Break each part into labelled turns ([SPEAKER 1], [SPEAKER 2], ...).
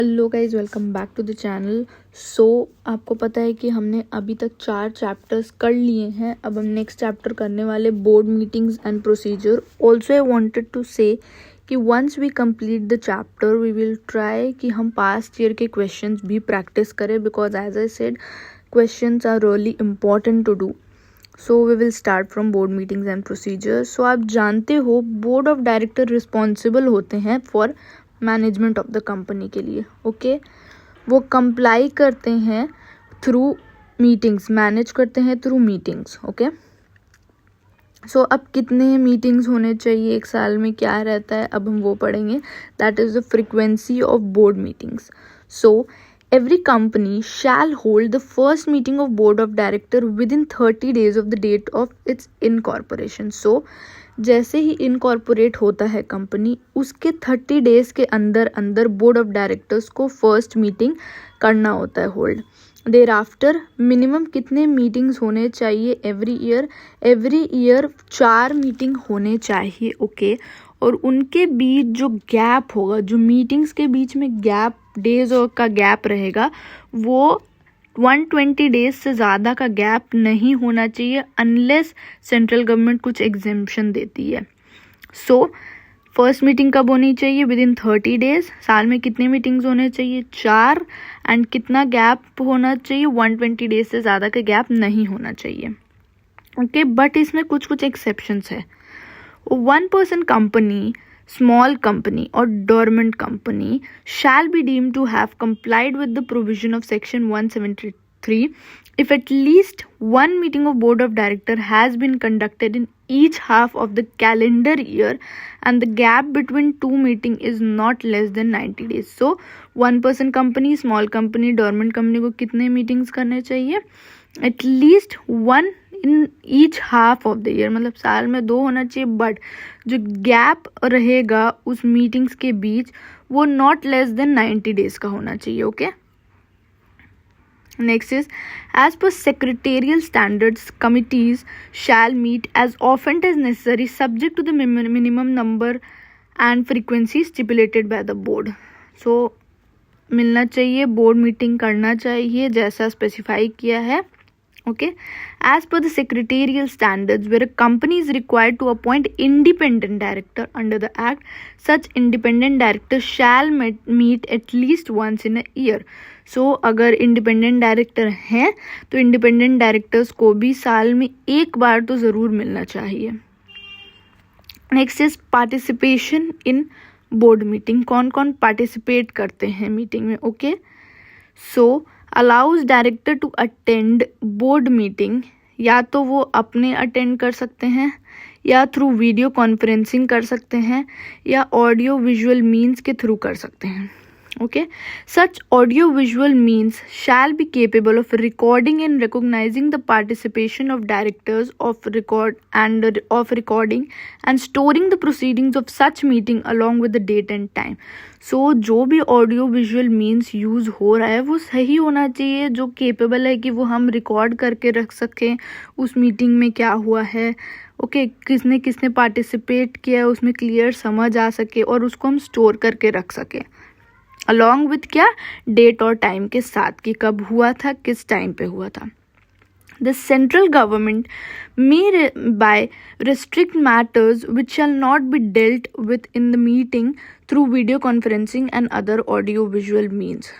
[SPEAKER 1] Hello guys, welcome back to the channel. आपको पता है कि हमने अभी तक 4 चैप्टर्स कर लिए हैं। अब हम नेक्स्ट चैप्टर करने वाले board meetings and procedure. Also I wanted to say कि once we complete the chapter we will try कि हम पास्ट ईयर के क्वेश्चंस भी प्रैक्टिस करें, because as I said questions are really important to do. So we will start from board meetings and procedure. So आप जानते हो board of director responsible होते हैं for management of the company के लिए। Okay वो comply करते हैं थ्रू मीटिंग्स, मैनेज करते हैं थ्रू मीटिंग्स। ओके सो अब कितने मीटिंग्स होने चाहिए एक साल में, क्या रहता है, अब हम वो पढ़ेंगे। That is the frequency of board meetings. So every company shall hold the first meeting of board of director within 30 days of the date of its incorporation. So जैसे ही इनकॉर्पोरेट होता है कंपनी, उसके 30 डेज के अंदर अंदर board of directors को first meeting करना होता है होल्ड। देर आफ्टर मिनिमम कितने मीटिंग्स होने चाहिए एवरी ईयर 4 मीटिंग होने चाहिए। ओके और उनके बीच जो गैप होगा, जो मीटिंग्स के बीच में गैप डेज का गैप रहेगा, वो 120 डेज से ज़्यादा का गैप नहीं होना चाहिए अनलेस सेंट्रल गवर्नमेंट कुछ एग्जेम्पशन देती है। सो फर्स्ट मीटिंग कब होनी चाहिए? With in 30 days. साल में कितने मीटिंग्स होने चाहिए? 4। एंड कितना गैप होना चाहिए? 120 डेज से ज़्यादा का गैप नहीं होना चाहिए। ओके बट इसमें कुछ एक्सेप्शंस है। 1 person company, small company or dormant company shall be deemed to have complied with the provision of section 173 if at least one meeting of board of director has been conducted in each half of the calendar year and the gap between 2 meeting is not less than 90 days. So 1 person company, small company, dormant company को कितने meetings करने चाहिए? At least 1 in each half of the year, मतलब साल में 2 होना चाहिए, but जो गैप रहेगा उस मीटिंग्स के बीच वो नॉट लेस देन 90 डेज का होना चाहिए। Okay next is as per secretarial standards committees shall meet as often as necessary subject to the minimum number and frequency stipulated by the board. So मिलना चाहिए, board meeting करना चाहिए जैसा specify किया है। Okay, as per the secretarial standards, where a company is required to appoint independent director under the act, such independent director shall meet at least once in a year. So अगर independent director हैं तो independent directors को भी साल में एक बार तो ज़रूर मिलना चाहिए। Next is participation in board meeting. कौन कौन participate करते हैं मीटिंग में? Okay, so allows director to attend board meeting, या तो वो अपने अटेंड कर सकते हैं या थ्रू वीडियो कॉन्फ्रेंसिंग कर सकते हैं या ऑडियो विजुअल मीन्स के थ्रू कर सकते हैं। Okay such audio visual means shall be capable of recording and recognising the participation of directors of recording and storing the proceedings of such meeting along with the date and time. So जो भी audio visual means use हो रहा है वो सही होना चाहिए, जो केपेबल है कि वो हम रिकॉर्ड करके रख सकें उस मीटिंग में क्या हुआ है। ओके किसने किसने पार्टिसिपेट किया उसमें क्लियर समझ आ सके और उसको हम स्टोर करके रख सकें अलॉन्ग विथ क्या, डेट और टाइम के साथ कि कब हुआ था, किस टाइम पे हुआ था। The central government may by restrict matters which shall not be dealt with in the meeting through video conferencing and other audio visual means.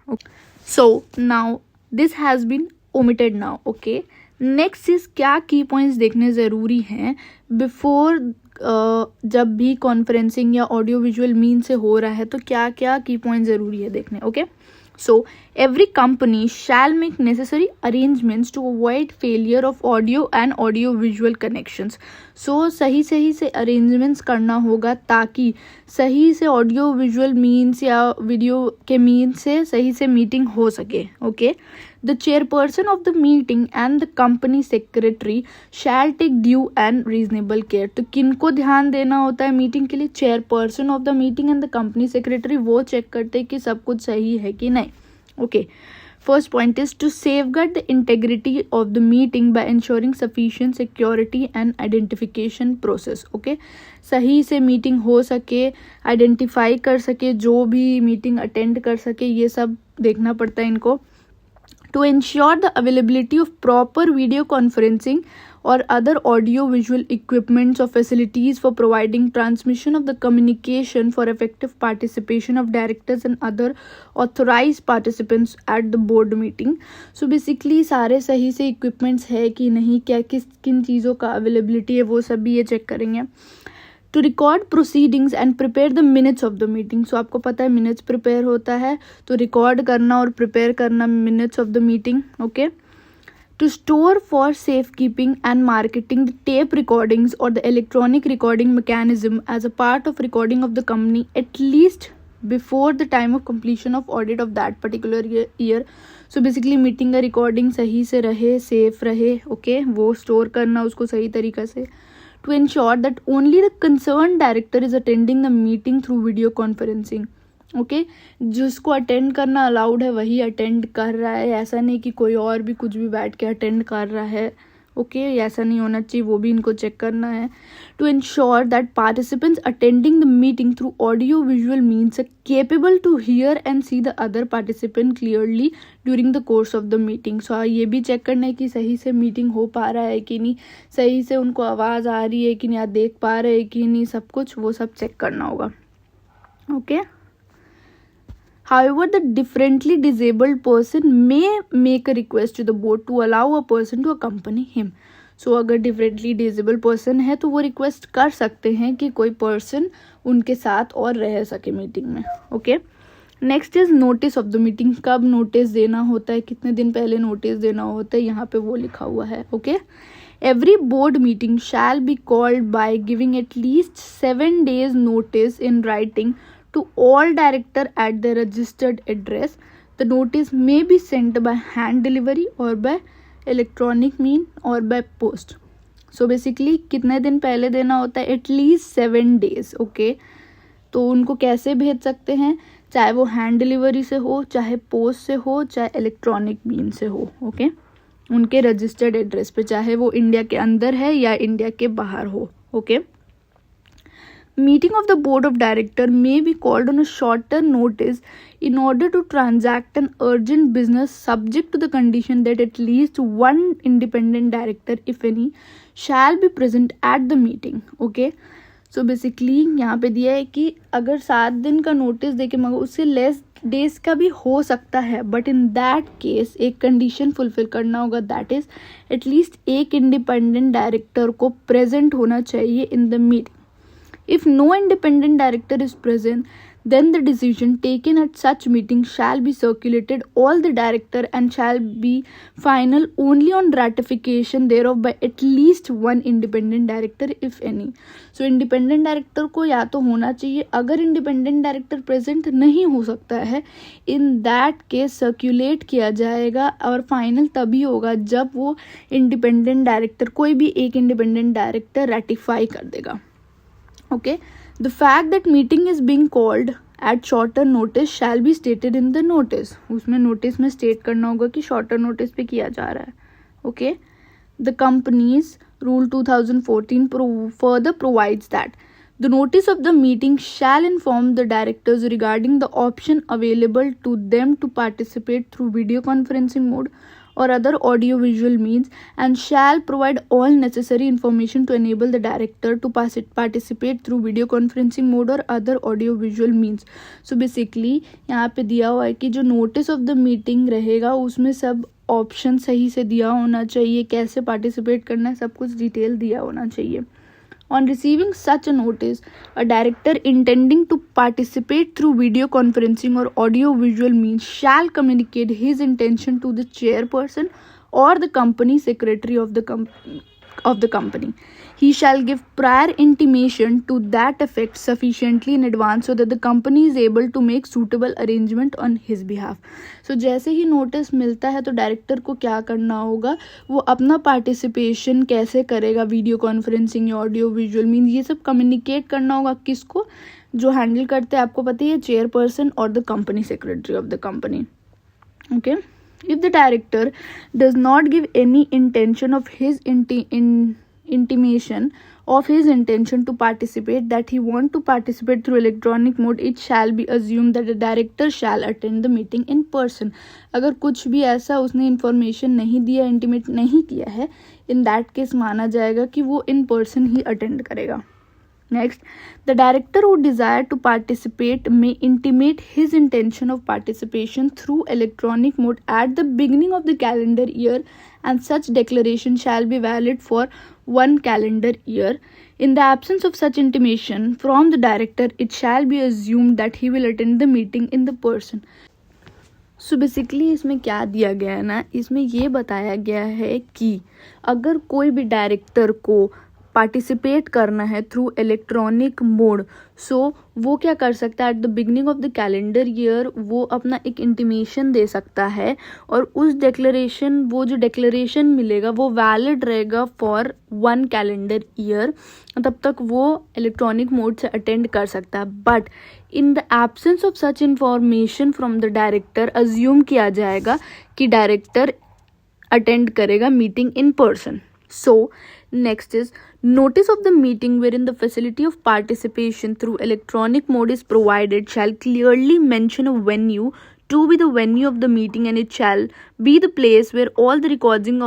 [SPEAKER 1] Okay. So now this has been omitted now. Okay. Next is क्या की points देखने ज़रूरी हैं before जब भी conferencing या audio visual mean से हो रहा है तो क्या क्या की पॉइंट ज़रूरी है देखने। Okay So, every company shall make necessary arrangements to avoid failure of audio and audio visual connections. So, सही से arrangements करना होगा ताकि सही से audio visual means या video के means से सही से meeting हो सके। Okay? The chairperson of the meeting and the company secretary shall take due and reasonable care. तो किनको ध्यान देना होता है मीटिंग के लिए? chairperson of the meeting and the company secretary वो चेक करते हैं कि सब कुछ सही है कि नहीं। Okay First point is to safeguard the integrity of the meeting by ensuring sufficient security and identification process. Okay, सही से मीटिंग हो सके, आइडेंटिफाई कर सके, जो भी मीटिंग अटेंड कर सके, ये सब देखना पड़ता है इनको. To ensure the availability of proper video conferencing or other audio visual equipments or facilities for providing transmission of the communication for effective participation of directors and other authorized participants at the board meeting. So basically सारे सही से equipments है कि नहीं, क्या किन चीज़ों का availability है, वो सब भी ये check करेंगे. To record proceedings and prepare the minutes of the meeting. So आपको पता है minutes prepare होता है, तो record करना और prepare करना minutes of the meeting. Okay. To store for safekeeping and marketing the tape recordings or the electronic recording mechanism as a part of recording of the company at least before the time of completion of audit of that particular year. So basically meeting का recording सही से रहे, safe रहे. Okay, वो store करना उसको सही तरीक़ा से. To ensure that only the concerned director is attending the meeting through video conferencing. Okay, जिसको अटेंड करना अलाउड है वही अटेंड कर रहा है, ऐसा नहीं कि कोई और भी कुछ भी बैठ के अटेंड कर रहा है. ओके, ऐसा नहीं होना चाहिए, वो भी इनको चेक करना है. To ensure that participants attending the meeting through audio visual means are capable to hear and see the other participant clearly during the course of the meeting. So ये भी चेक करना है कि सही से मीटिंग हो पा रहा है कि नहीं, सही से उनको आवाज़ आ रही है कि नहीं, देख पा रहे हैं कि नहीं, सब कुछ वो सब चेक करना होगा. Okay. However, the differently disabled person may make a request to the board to allow a person to accompany him. So अगर differently disabled person है तो वो request कर सकते हैं कि कोई person उनके साथ और रह सके मीटिंग में. Okay. Next is notice of the meeting. कब नोटिस देना होता है, कितने दिन पहले नोटिस देना होता है, यहाँ पे वो लिखा हुआ है. Okay. Every board meeting shall be called by giving at least 7 days notice in writing to all director at their registered address. The notice may be sent by hand delivery or by electronic mean or by post. So basically कितने दिन पहले देना होता है, at least 7 days. Okay, तो उनको कैसे भेज सकते हैं, चाहे वो हैंड डिलीवरी से हो, चाहे पोस्ट से हो, चाहे इलेक्ट्रॉनिक मीन से हो. ओके, उनके रजिस्टर्ड एड्रेस पे, चाहे वो इंडिया के अंदर है या इंडिया के बाहर हो. Okay. Meeting of the board of director may be called on a shorter notice in order to transact an urgent business subject to the condition that at least one independent director, if any, shall be present at the meeting. Okay. So basically यहाँ पे दिया है कि अगर 7 दिन का notice देके मगर उससे लेस डेज का भी हो सकता है, बट इन दैट केस एक कंडीशन फुलफिल करना होगा, दैट इज एटलीस्ट एक इंडिपेंडेंट डायरेक्टर को प्रेजेंट होना चाहिए in the meeting. If no independent director is present, then the decision taken at such meeting shall be circulated all the director and shall be final only on ratification thereof by at least one independent director, if any. So independent director को या तो होना चाहिए, अगर independent director present नहीं हो सकता है, in that case circulate किया जाएगा और final तभी होगा जब वो independent director, कोई भी एक independent director ratify कर देगा. Okay, the fact that meeting is being called at shorter notice shall be stated in the notice. उसमें notice में state करना होगा कि shorter notice पे किया जा रहा है. Okay, the company's rule 2014 further provides that the notice of the meeting shall inform the directors regarding the option available to them to participate through video conferencing mode or other audio visual means and shall provide all necessary information to enable the director to participate through video conferencing mode or other audio visual means. So basically यहाँ पे दिया हुआ है कि जो notice of the meeting रहेगा उसमें सब ऑप्शन सही से दिया होना चाहिए, कैसे पार्टिसिपेट करना है सब कुछ डिटेल दिया होना चाहिए. On receiving such a notice, a director intending to participate through video conferencing or audio visual means shall communicate his intention to the chairperson or the company secretary of the company. He shall give prior intimation to that effect sufficiently in advance so that the company is able to make suitable arrangement on his behalf. So जैसे ही notice मिलता है तो director को क्या करना होगा, वो अपना पार्टिसिपेशन कैसे करेगा, वीडियो कॉन्फ्रेंसिंग या ऑडियो विजुअल मीन, ये सब कम्युनिकेट करना होगा किसको, जो हैंडल करते हैं आपको पता ही है, चेयरपर्सन और the company secretary of the company. Okay. If the director does not give any intention of his intimation of his intention to participate, that he want to participate through electronic mode, it shall be assumed that the director shall attend the meeting in person. अगर कुछ भी ऐसा उसने information नहीं दिया, intimate नहीं किया है, इन दैट केस माना जाएगा कि वो इन पर्सन ही अटेंड करेगा. Next, the director who desire to participate may intimate his intention of participation through electronic mode at the beginning of the calendar year, and such declaration shall be valid for 1 calendar year. In the absence of such intimation from the director, it shall be assumed that he will attend the meeting in the person. So basically इसमें क्या दिया गया है ना, इसमें ये बताया गया है कि अगर कोई भी डायरेक्टर को पार्टिसिपेट करना है थ्रू इलेक्ट्रॉनिक मोड, सो वो क्या कर सकता है, at the beginning of the calendar year वो अपना एक इंटीमेशन दे सकता है, और उस डिक्लेरेशन, वो जो डिक्लेरेशन मिलेगा वो वैलिड रहेगा फॉर 1 कैलेंडर ईयर. तब तक वो इलेक्ट्रॉनिक मोड से अटेंड कर सकता है. But in the absence of such information from the director, assume किया जाएगा कि डायरेक्टर अटेंड करेगा meeting in person. So next is notice of the meeting wherein the facility of participation through electronic mode is provided shall clearly mention a venue to be the venue of the meeting, and it shall be the place where all the recording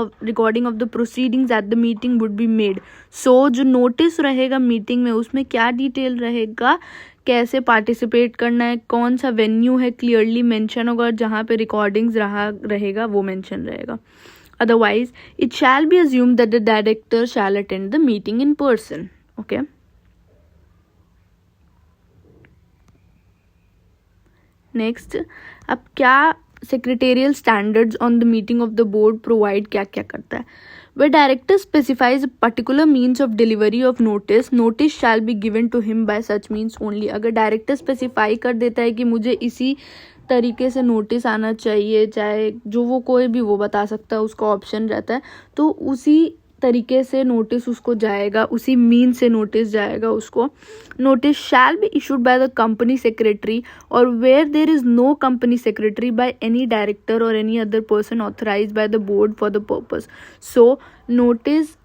[SPEAKER 1] of the proceedings at the meeting would be made. So जो notice रहेगा meeting में उसमें क्या detail रहेगा, कैसे participate करना है, कौन सा वेन्यू है, क्लियरली मेंशन होगा, और जहाँ पे रिकॉर्डिंग्स रहेगा वो मेंशन रहेगा. Otherwise, it shall be assumed that the director shall attend the meeting in person. Okay. Next, अब क्या secretarial standards on the meeting of the board provide क्या क्या करता है. Where director specifies a particular means of delivery of notice, notice shall be given to him by such means only. अगर director specify कर देता है कि मुझे इसी तरीके से नोटिस आना चाहिए, चाहे जो वो कोई भी वो बता सकता है, उसका ऑप्शन रहता है, तो उसी तरीके से नोटिस उसको जाएगा, उसी मीन से नोटिस जाएगा उसको. Notice shall be issued by the company secretary, or where there is no company secretary by any director or any other person authorised by the board for the purpose. So notice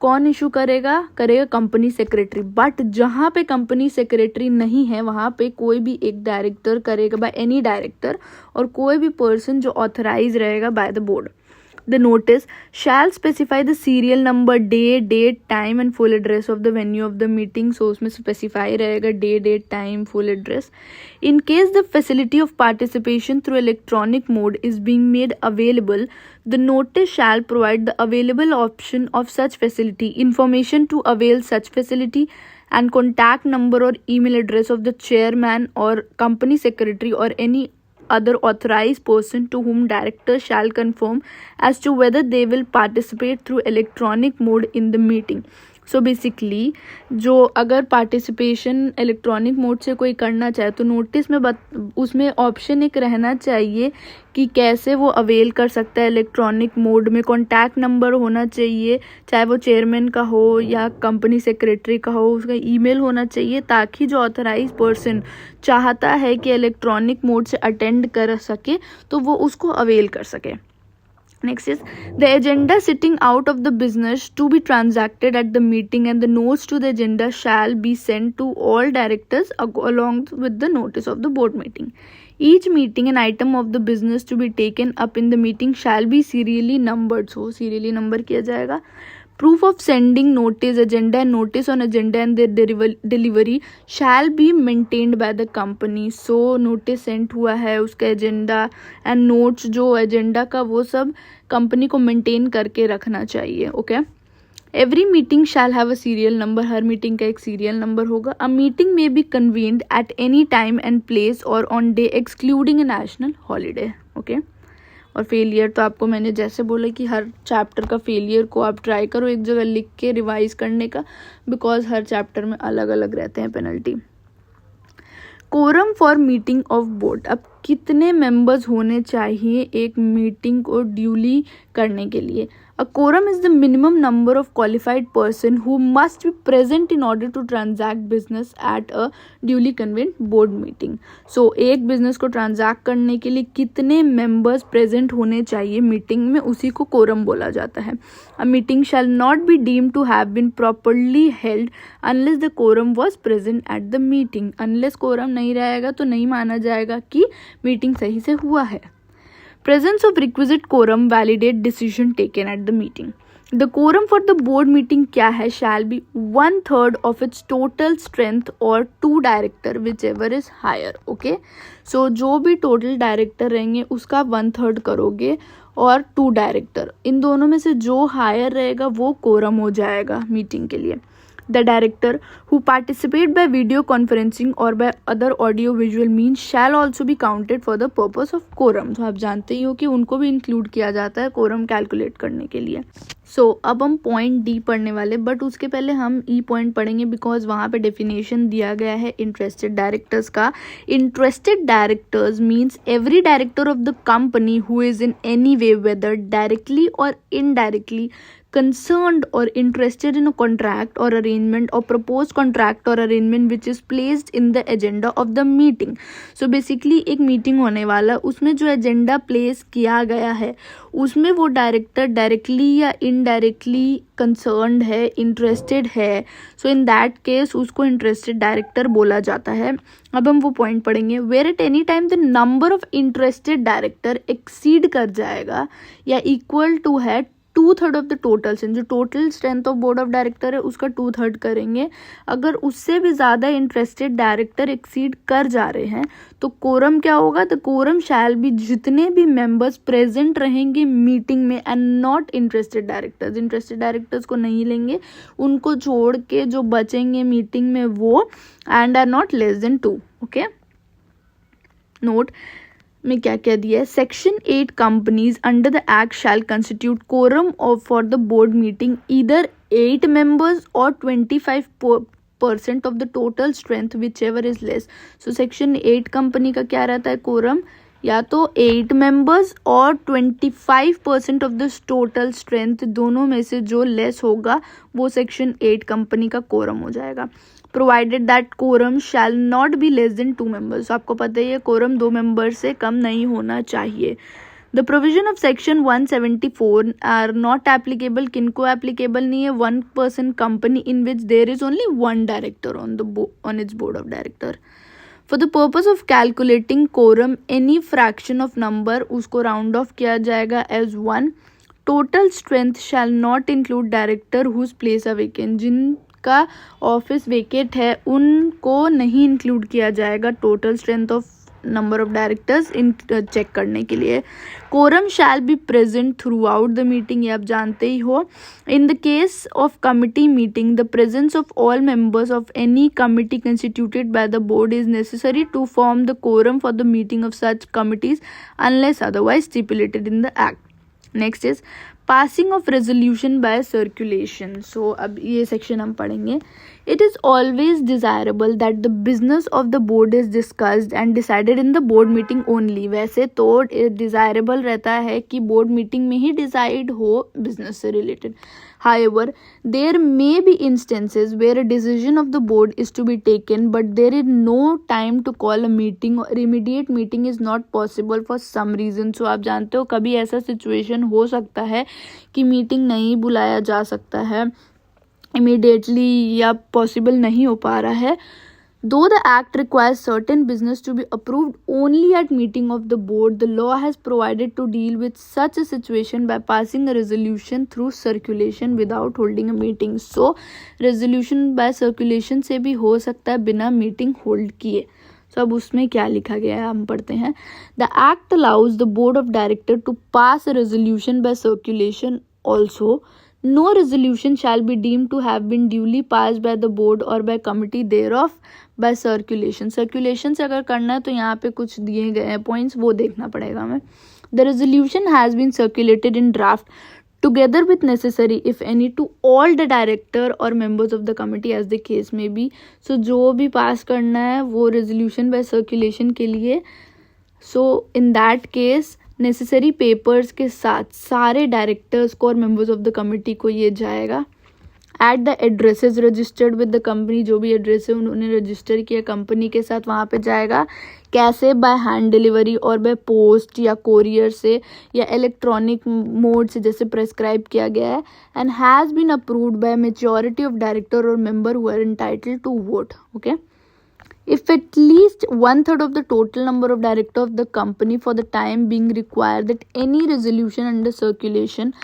[SPEAKER 1] कौन issue करेगा company secretary. But जहाँ पे company secretary नहीं है वहाँ पे कोई भी एक डायरेक्टर करेगा, बाय एनी डायरेक्टर, और कोई भी पर्सन जो ऑथराइज रहेगा bye the board. The notice shall specify the serial number, day, date, time and full address of the venue of the meeting. So उसमें specify रहेगा day, date, time, full address. In case the facility of participation through electronic mode is being made available, the notice shall provide the available option of such facility, information to avail such facility, and contact number or email address of the chairman or company secretary or any other authorized person to whom director shall confirm as to whether they will participate through electronic mode in the meeting. So basically जो अगर participation electronic mode से कोई करना चाहे तो notice में उसमें option एक रहना चाहिए कि कैसे वो अवेल कर सकता है इलेक्ट्रॉनिक मोड में. कॉन्टैक्ट नंबर होना चाहिए, चाहे वो चेयरमैन का हो या कंपनी सेक्रेटरी का हो, उसका ईमेल होना चाहिए, ताकि जो ऑथराइज पर्सन चाहता है कि इलेक्ट्रॉनिक मोड से अटेंड कर सके तो वो उसको अवेल कर सके. Next is the agenda sitting out of the business to be transacted at the meeting, and the notes to the agenda shall be sent to all directors along with the notice of the board meeting. Each meeting and item of the business to be taken up in the meeting shall be serially numbered. So serially number किया जाएगा. Proof of sending notice, agenda and notice on agenda and their delivery shall be maintained by the company. So notice sent हुआ है, उसका agenda and notes जो agenda का वो सब company को मेंटेन करके रखना चाहिए. Okay. Every meeting shall have a serial number, हर मीटिंग का एक सीरियल नंबर होगा. A meeting may be convened at any time and place or on day excluding a national holiday. Okay. और failure तो आपको मैंने जैसे बोला कि हर चैप्टर का फेलियर को आप ट्राई करो एक जगह लिख के रिवाइज करने का, बिकॉज हर चैप्टर में अलग अलग रहते हैं penalty. Quorum for meeting of board. अब कितने मेंबर्स होने चाहिए एक मीटिंग को ड्यूली करने के लिए. A quorum is the minimum number of qualified person who must be present in order to transact business at a duly convened board meeting. So एक business को transact करने के लिए कितने members present होने चाहिए meeting में, उसी को quorum बोला जाता है. A meeting shall not be deemed to have been properly held unless the quorum was present at the meeting. Unless quorum नहीं रहेगा तो नहीं माना जाएगा कि meeting सही से हुआ है. Presence of requisite quorum validate decision taken at the meeting. The quorum for the board meeting क्या है, shall be 1/3 of its total strength or 2 director whichever is higher. Okay, so जो भी total director रहेंगे उसका 1/3 करोगे और 2 director, इन दोनों में से जो higher रहेगा वो quorum हो जाएगा meeting के लिए. The director who participate by video conferencing or by other audio visual means shall also be counted for the purpose of quorum. तो आप जानते ही हो कि उनको भी इंक्लूड किया जाता है quorum कैलकुलेट करने के लिए. सो अब हम पॉइंट डी पढ़ने वाले, बट उसके पहले हम ई पॉइंट पढ़ेंगे बिकॉज वहाँ पे डेफिनेशन दिया गया है इंटरेस्टेड डायरेक्टर्स का. Interested directors means every director of the company who is in any way whether directly और indirectly concerned or interested in a contract or arrangement or proposed contract or arrangement which is placed in the agenda of the meeting. So basically एक meeting होने वाला, उसमें जो agenda place किया गया है उसमें वो डायरेक्टर डायरेक्टली या इनडायरेक्टली कंसर्न्ड है, इंटरेस्टेड है. सो इन दैट केस उसको इंटरेस्टेड डायरेक्टर बोला जाता है. अब हम वो पॉइंट पढ़ेंगे. Where at any time the number of interested director exceed कर जाएगा या इक्वल टू है 2/3 ऑफ द टोटल स्ट्रेंथ. जो total strength of board of director है उसका 2/3 करेंगे. अगर उससे भी ज़्यादा इंटरेस्टेड डायरेक्टर एक्सीड कर जा रहे हैं तो कोरम क्या होगा, द कोरम शैल बी जितने भी मेंबर्स प्रेजेंट रहेंगे मीटिंग में and not interested directors. Interested directors को नहीं लेंगे, उनको छोड़ के जो बचेंगे मीटिंग में वो and are not less than 2. Okay, note में क्या क्या दिया है. Section 8 companies under the act shall constitute quorum for the board meeting either 8 members और 25% of the total strength whichever is less. So section 8 company का क्या रहता है कोरम, या तो 8 members और 25% ऑफ द टोटल स्ट्रेंथ, दोनों में से जो लेस होगा वो सेक्शन 8 कंपनी का कोरम हो जाएगा. Provided that quorum shall not be less than 2 members. आपको पता ही है कोरम 2 members से कम नहीं होना चाहिए. The provision of section 174 are not applicable. किनको एप्लीकेबल नहीं है, 1 person company in which there is only 1 director on its board of director. For the purpose of calculating quorum, any fraction of number उसको round of किया जाएगा as 1. Total strength shall not include director whose place are vacant. जिनका office vacate है उनको नहीं include किया जाएगा total strength of number of directors in check करने के लिए. Quorum shall be present throughout the meeting, ये आप जानते ही हो. In the case of committee meeting the presence of all members of any committee constituted by the board is necessary to form the quorum for the meeting of such committees unless otherwise stipulated in the act. Next is passing of resolution by circulation. So अब ये section हम पढ़ेंगे. It is always desirable that the business of the board is discussed and decided in the board meeting only. वैसे तो desirable रहता है कि board meeting में ही डिसाइड हो बिजनेस से related. However, there may be instances where a decision of the board is to be taken, but there is no time to call a meeting or immediate meeting is not possible for some reason. So आप जानते हो कभी ऐसा situation हो सकता है कि meeting नहीं बुलाया जा सकता है immediately या पॉसिबल नहीं हो पा रहा है. Though the act requires certain business to be approved only at meeting of the board, the law has provided to deal with such a situation by passing a resolution through circulation without holding a meeting. So, resolution by circulation से भी हो सकता है बिना meeting hold किए. So, अब उसमें क्या लिखा गया है हम पढ़ते हैं. The act allows the board of director to pass a resolution by circulation also. No resolution shall be deemed to have been duly passed by the board or by committee thereof by circulation. Circulation से अगर करना है तो यहाँ पे कुछ दिए गए हैं पॉइंट्स, वो देखना पड़ेगा हमें. The resolution has been circulated in draft together with necessary if any to all the director or members of the committee as the case may be. So जो भी पास करना है वो resolution by circulation के लिए. So in that case necessary papers के साथ सारे डायरेक्टर्स को और मेंबर्स ऑफ द कमिटी को ये जाएगा. At the addresses registered with the company, जो भी एड्रेस है उन्होंने रजिस्टर किया कंपनी के साथ, वहाँ पे जाएगा. कैसे? बाय हैंड डिलीवरी और बाय पोस्ट या कोरियर से या इलेक्ट्रॉनिक मोड से जैसे प्रेस्क्राइब किया गया है. And has been approved by majority of director or member who are entitled to vote. Okay. If at least 1/3 of the total number of directors of the company for the time being require that any resolution under circulation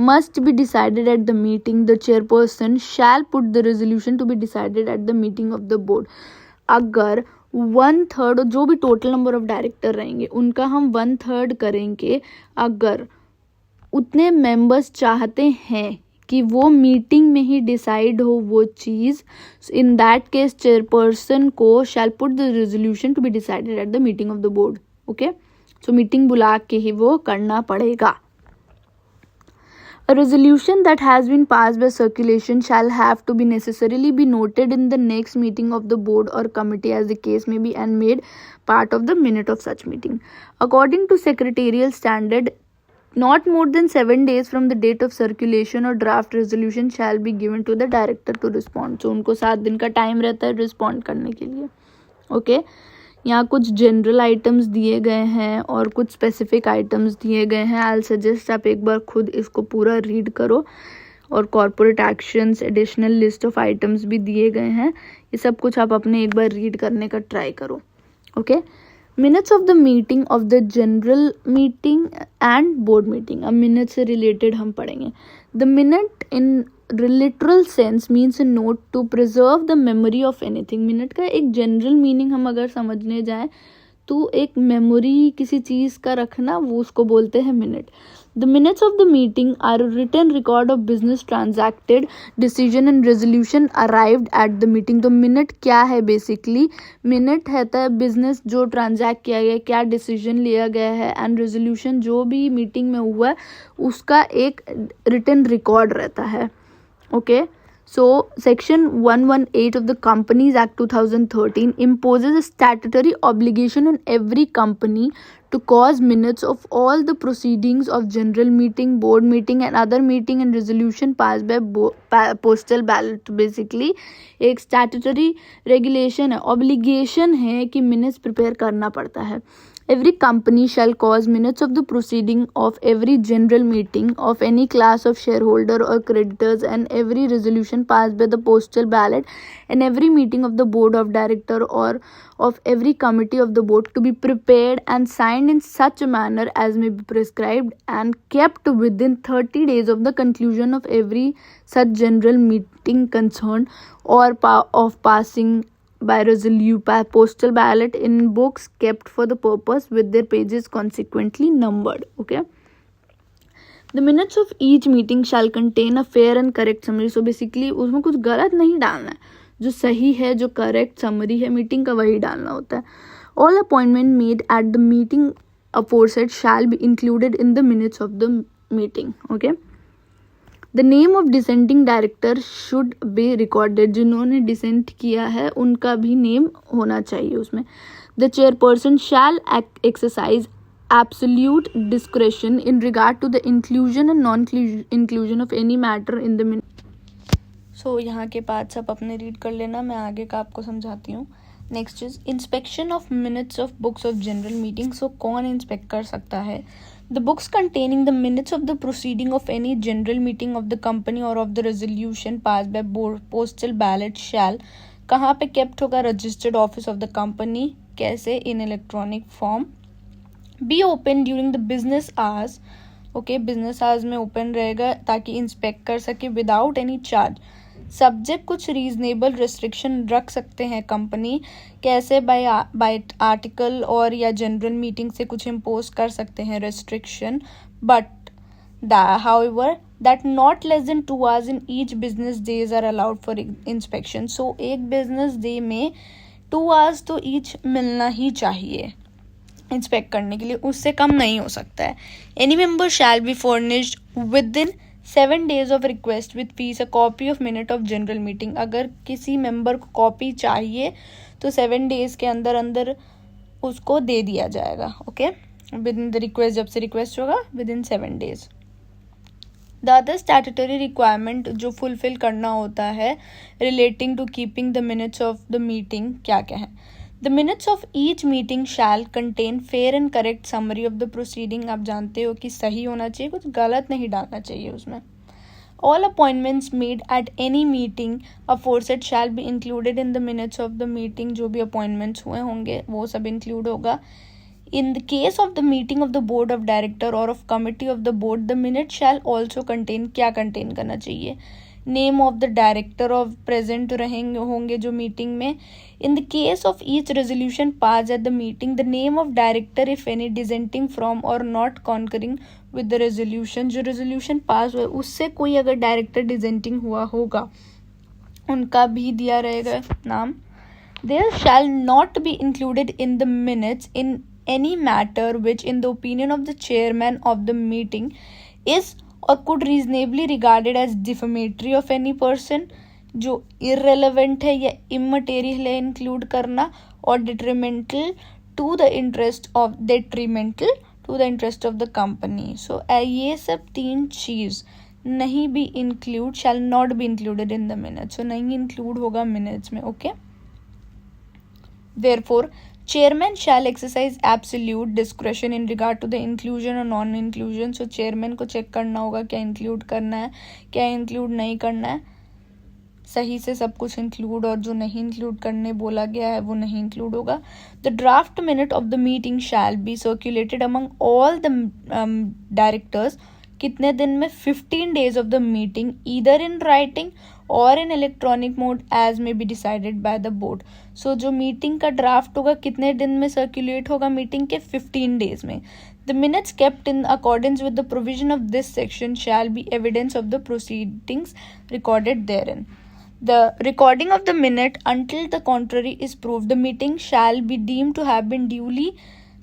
[SPEAKER 1] must be decided at the meeting, the chairperson shall put the resolution to be decided at the meeting of the board. अगर 1/3 जो भी total number of director रहेंगे उनका हम 1/3 करेंगे, अगर उतने members चाहते हैं कि वो मीटिंग में ही डिसाइड हो वो चीज़, इन दैट केस चेयरपर्सन को shall put the resolution to be decided at the meeting of the board. Okay. So meeting बुला के ही वो करना पड़ेगा. A resolution that has been passed by circulation shall have to be necessarily be noted in the next meeting of the board or committee as the case may be and made part of the minute of such meeting. According to secretarial standard, not more than 7 days from the date of circulation or draft resolution shall be given to the director to respond. So उनको 7 दिन का time रहता है respond करने के लिए. Okay. यहाँ कुछ जनरल आइटम्स दिए गए हैं और कुछ स्पेसिफिक आइटम्स दिए गए हैं. आई सजेस्ट आप एक बार खुद इसको पूरा रीड करो. और corporate actions, additional list of items भी दिए गए हैं. ये सब कुछ आप अपने एक बार रीड करने का ट्राई करो. Okay. Minutes of the meeting of the general meeting and board meeting. अब मिनट से रिलेटेड हम पढ़ेंगे. The minute in literal sense means a note to preserve the memory of anything. Minute का एक general meaning हम अगर समझने जाएं तो एक मेमोरी किसी चीज़ का रखना, वो उसको बोलते हैं minute. The minutes of the meeting are written record of business transacted, decision and resolution arrived at the meeting. तो मिनट क्या है? बेसिकली मिनट है बिजनेस जो ट्रांजैक्ट किया गया, क्या डिसीजन लिया गया है, एंड रेजोल्यूशन जो भी मीटिंग में हुआ है उसका एक रिटन रिकॉर्ड रहता है. Okay. So, Section 118 of the Companies Act 2013 imposes a statutory obligation on every company to cause minutes of all the proceedings of general meeting, board meeting and other meeting and resolution passed by postal ballot. Basically, एक statutory regulation है, obligation है कि minutes prepare करना पड़ता है. Every company shall cause minutes of the proceeding of every general meeting of any class of shareholder or creditors and every resolution passed by the postal ballot and every meeting of the board of director or of every committee of the board to be prepared and signed in such a manner as may be prescribed and kept within 30 days of the conclusion of every such general meeting concerned or of passing by postal ballot in books kept for the purpose with their pages consequently numbered. Okay. The minutes of each meeting shall contain a fair and correct summary. So basically उसमें कुछ गलत नहीं डालना है, जो सही है, जो करेक्ट समरी है मीटिंग का वही डालना होता है. All appointment made at the meeting aforesaid shall be included in the minutes of the meeting. Okay. The name of dissenting director should be recorded. जिन्होंने डिसेंट किया है उनका भी नेम होना चाहिए उसमें. The chairperson shall exercise absolute discretion in regard to the inclusion and non-inclusion of any matter in the minute. So यहाँ के पार्ट्स आप अपने रीड कर लेना, मैं आगे का आपको समझाती हूँ. Next is inspection of minutes of books of general meeting. So कौन इंस्पेक्ट कर सकता है? The books containing the minutes of the proceeding of any general meeting of the company or of the resolution passed by postal ballot shall कहाँ पे kept होगा? registered office of the company. कैसे? in electronic form. be open during the business hours. okay, business hours में open रहेगा ताकि inspect कर सके without any charge. Subject कुछ रीजनेबल रिस्ट्रिक्शन रख सकते हैं कंपनी. कैसे? बाय आर्टिकल और या जनरल मीटिंग से कुछ इम्पोज कर सकते हैं restriction, but however that not less than 2 hours in each business days are allowed for inspection. So एक बिजनेस डे में 2 hours तो ईच मिलना ही चाहिए इंस्पेक्ट करने के लिए, उससे कम नहीं हो सकता है. Any member shall be furnished with in 7 days of request with fees a copy of minute of general meeting. अगर किसी मेंबर को कॉपी चाहिए तो 7 days के अंदर अंदर उसको दे दिया जाएगा. Okay. Within the request, जब से रिक्वेस्ट होगा within 7 days। The other statutory requirement जो फुलफिल करना होता है relating to keeping the minutes of the meeting क्या क्या है। The minutes of each meeting shall contain fair and correct summary of the proceeding. आप जानते हो कि सही होना चाहिए, कुछ गलत नहीं डालना चाहिए उसमें। All appointments made at any meeting aforesaid shall be included in the minutes of the meeting। जो भी appointments हुए होंगे वो सब include होगा। In the case of the meeting of the board of director or of committee of the board, the minutes shall also contain, क्या contain करना चाहिए, name of the director of present रहेंगे होंगे जो meeting में। In the case of each resolution passed at the meeting, the name of director if any dissenting from or not concurring with the resolution। जो resolution pass हुआ उससे कोई अगर director dissenting हुआ होगा उनका भी दिया रहेगा नाम। There shall not be included in the minutes in any matter which in the opinion of the chairman of the meeting is or could reasonably regarded as defamatory of any person। जो irrelevant है या immaterial है include करना, और detrimental to the interest of the company। so ये सब 3 चीज नहीं भी include, shall not be included in the minutes, so नहीं include होगा minutes में। okay, therefore chairman shall exercise absolute discretion in regard to the inclusion or non inclusion। so chairman को check करना होगा क्या include करना है, क्या include नहीं करना है, सही से सब कुछ इंक्लूड, और जो नहीं इंक्लूड करने बोला गया है वो नहीं इंक्लूड होगा। The draft minute of the meeting shall be circulated among all the directors. कितने दिन में, 15 days of the meeting, either in writing or in electronic mode as may be decided by the board. So जो meeting का draft होगा कितने दिन में circulate होगा, मीटिंग के 15 days में। The minutes kept in accordance with the provision of this section shall be evidence of the proceedings recorded therein। The recording of the minute until the contrary is proved, the meeting shall be deemed to have been duly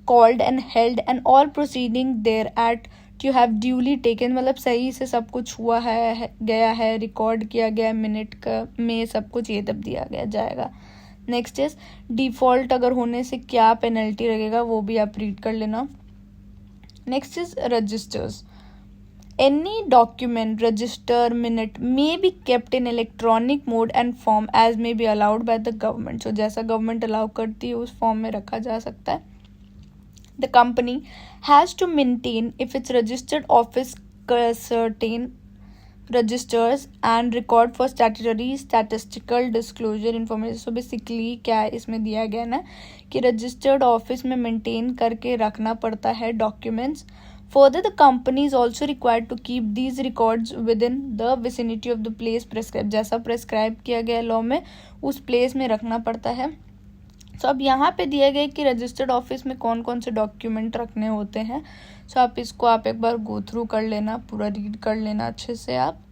[SPEAKER 1] called and held, and all proceeding thereat to have duly taken। मतलब सही से सब कुछ हुआ है, गया है, record किया गया मिनट का में सब कुछ, ये तब दिया गया जाएगा। नेक्स्ट इज डिफॉल्ट अगर होने से क्या पेनल्टी लगेगा वो भी आप रीड कर लेना। Next is registers. Any document, register, minute may be kept in electronic mode and form as may be allowed by the government। so जैसा government allow करती है उस form में रखा जा सकता है। The company has to maintain if its registered office certain registers and record for statutory statistical disclosure information। so basically क्या इसमें दिया गया ना कि registered office में maintain करके रखना पड़ता है documents। Further, the company is also required to keep these records within the vicinity of the place prescribed। जैसा prescribe किया गया लॉ में उस place में रखना पड़ता है। so अब यहाँ पे दिया गया कि रजिस्टर्ड ऑफिस में कौन कौन से डॉक्यूमेंट रखने होते हैं। so आप इसको आप एक बार गो थ्रू कर लेना, पूरा रीड कर लेना अच्छे से आप।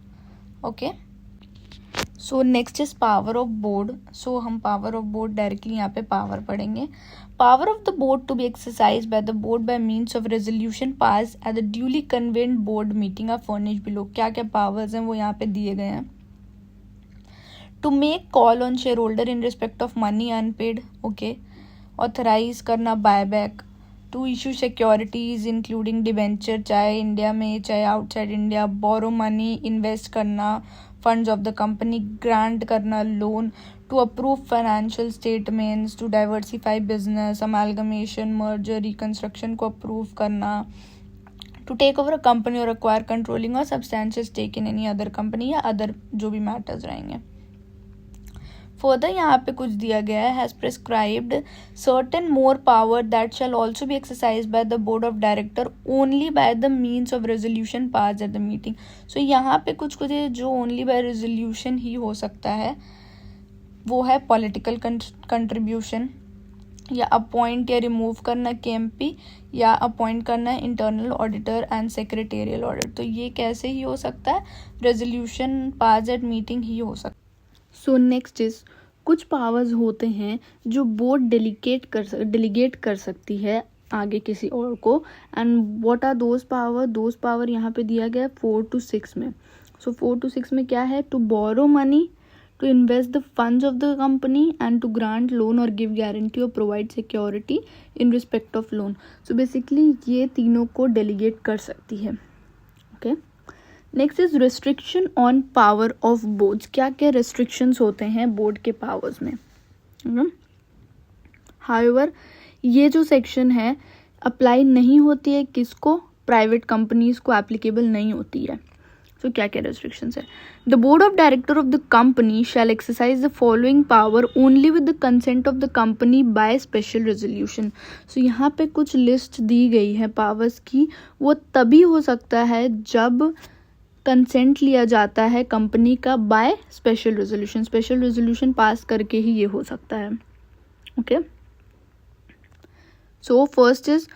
[SPEAKER 1] Okay, so next is power of board. So हम पावर ऑफ बोर्ड डायरेक्टली यहाँ पे पावर पढ़ेंगे। Power of the board to be exercise by the board by means of resolution pass at the duly convened board meeting are furnished below. क्या क्या powers हैं वो यहाँ पे दिए गए हैं। To make call on share holder in respect of money unpaid. Okay, authorise करना buyback. To issue securities including debenture, चाहे इंडिया में चाहे outside India. Borrow money, invest करना funds of the company. Grant करना loan. To approve financial statements. To diversify business. Amalgamation, merger, reconstruction को approve करना। To take over a company और acquire controlling और substantial stake in any other company, या other जो भी matters रहेंगे। Further यहाँ पे कुछ दिया गया है, has prescribed certain more power that shall also be exercise by the board of director only by the means of resolution pass at the meeting. So यहाँ पे कुछ कुछ है जो ओनली बाय रेजोल्यूशन ही हो सकता है। वो है पॉलिटिकल कंट्रीब्यूशन, या अपॉइंट या रिमूव करना KMP, या अपॉइंट करना internal auditor and secretarial audit. तो ये कैसे ही हो सकता है, रेजोल्यूशन पास एट मीटिंग ही हो सकता है। सो नेक्स्ट इज कुछ पावर्स होते हैं जो बोर्ड डेलीगेट कर सकती है आगे किसी और को। And what are those power यहाँ पे दिया गया है 4 to 6 में। सो 4 to 6 में क्या है, to borrow money, to invest the funds of the company and to grant loan or give guarantee or provide security in respect of loan. So basically ये तीनों को delegate कर सकती है. Okay. Next is restriction on power of boards. क्या क्या restrictions होते हैं board के powers में. However ये जो section है apply नहीं होती है किसको, private companies को applicable नहीं होती है. So क्या क्या restrictions है. The board of director of the company shall exercise the following power only with the consent of the company by special resolution. So यहाँ पे कुछ list दी गई है powers की, वो तभी हो सकता है जब कंसेंट लिया जाता है कंपनी का by special resolution. Special resolution पास करके ही ये हो सकता है. Okay. So first is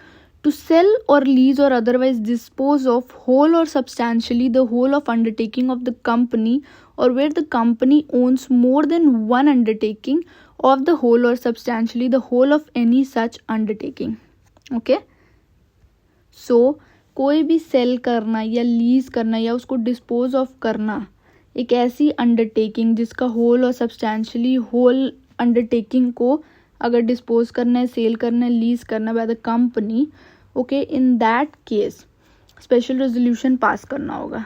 [SPEAKER 1] to sell or lease or otherwise dispose of whole or substantially the whole of undertaking of the company, or where the company owns more than one undertaking of the whole or substantially the whole of any such undertaking. Okay. So कोई भी cell करना या lease करना या उसको dispose of करना एक ऐसी अंडरटेकिंग जिसका होल और सब्सटैंशियली होल अंडरटेकिंग को अगर डिस्पोज करना है, सेल करना है, लीज करना bye the company, okay, in that case special resolution pass करना होगा.